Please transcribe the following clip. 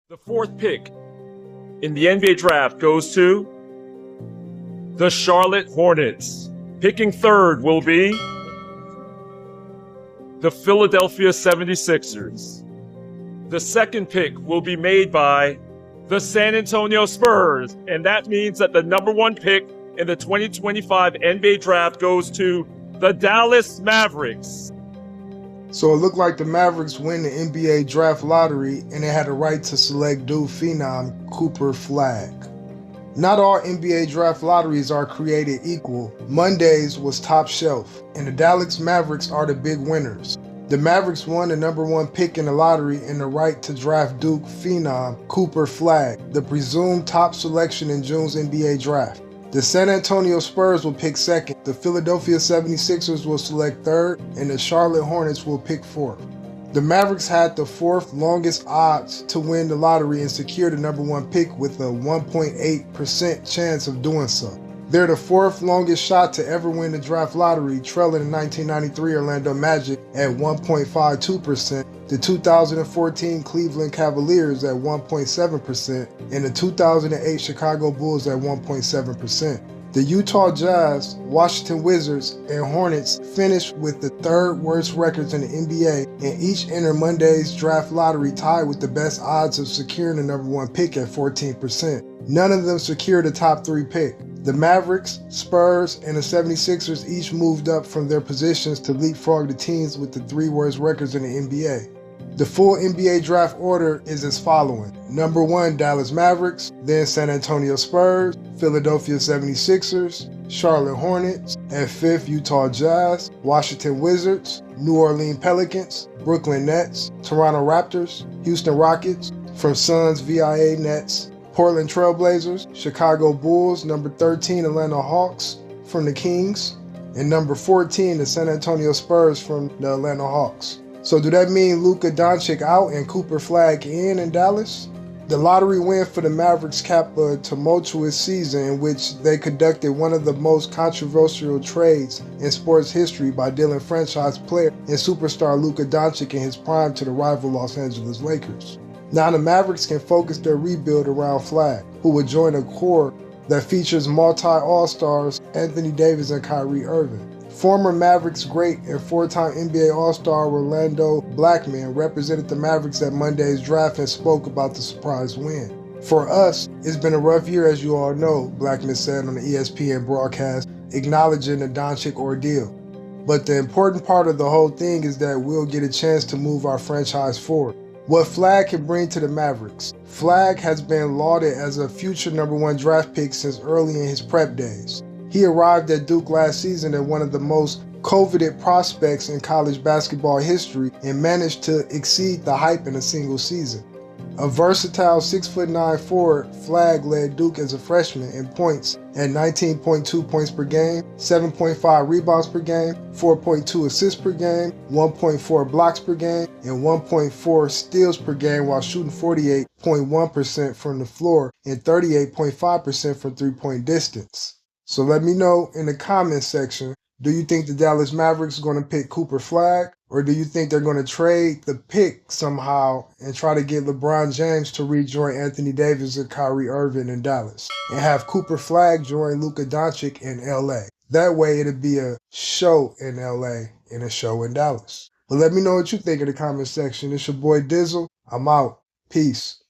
The fourth pick in the NBA draft goes to the Charlotte Hornets. Picking third will be the Philadelphia 76ers. The second pick will be made by the San Antonio Spurs, and that means that the number one pick in the 2025 NBA draft goes to the Dallas Mavericks. So it looked like the Mavericks win the NBA draft lottery and they had a right to select Duke phenom Cooper Flagg. Not all NBA draft lotteries are created equal. Monday's was top shelf, and the Dallas Mavericks are the big winners. The Mavericks won the number one pick in the lottery and the right to draft Duke phenom Cooper Flagg, the presumed top selection in June's NBA draft. The San Antonio Spurs will pick second, the Philadelphia 76ers will select third, and the Charlotte Hornets will pick fourth. The Mavericks had the fourth longest odds to win the lottery and secure the number one pick with a 1.8% chance of doing so. They're the fourth longest shot to ever win the draft lottery, trailing the 1993 Orlando Magic at 1.52%, the 2014 Cleveland Cavaliers at 1.7%, and the 2008 Chicago Bulls at 1.7%. The Utah Jazz, Washington Wizards, and Hornets finished with the third worst records in the NBA and each entered Monday's draft lottery tied with the best odds of securing the number one pick at 14%. None of them secured the top three pick. The Mavericks, Spurs, and the 76ers each moved up from their positions to leapfrog the teams with the three worst records in the NBA. The full NBA draft order is as following. Number 1, Dallas Mavericks, then San Antonio Spurs, Philadelphia 76ers, Charlotte Hornets, at 5th Utah Jazz, Washington Wizards, New Orleans Pelicans, Brooklyn Nets, Toronto Raptors, Houston Rockets, from Suns VIA Nets, Portland Trailblazers, Chicago Bulls, number 13 Atlanta Hawks from the Kings, and number 14 the San Antonio Spurs from the Atlanta Hawks. So do that mean Luka Doncic out and Cooper Flagg in Dallas? The lottery win for the Mavericks capped a tumultuous season in which they conducted one of the most controversial trades in sports history by dealing franchise player and superstar Luka Doncic in his prime to the rival Los Angeles Lakers. Now the Mavericks can focus their rebuild around Flagg, who would join a core that features multi-All-Stars Anthony Davis and Kyrie Irving. Former Mavericks great and four-time NBA All-Star Orlando Blackman represented the Mavericks at Monday's draft and spoke about the surprise win. For us, it's been a rough year as you all know, Blackman said on the ESPN broadcast, acknowledging the Doncic ordeal. But the important part of the whole thing is that we'll get a chance to move our franchise forward. What Flagg can bring to the Mavericks. Flagg has been lauded as a future number one draft pick since early in his prep days. He arrived at Duke last season as one of the most coveted prospects in college basketball history and managed to exceed the hype in a single season. A versatile 6'9" forward, Flagg led Duke as a freshman in points at 19.2 points per game, 7.5 rebounds per game, 4.2 assists per game, 1.4 blocks per game, and 1.4 steals per game while shooting 48.1% from the floor and 38.5% from three-point distance. So let me know in the comments section, do you think the Dallas Mavericks are going to pick Cooper Flagg? Or do you think they're going to trade the pick somehow and try to get LeBron James to rejoin Anthony Davis and Kyrie Irving in Dallas? And have Cooper Flagg join Luka Doncic in LA. That way it'll be a show in LA and a show in Dallas. But let me know what you think in the comment section. It's your boy Dizzle. I'm out. Peace.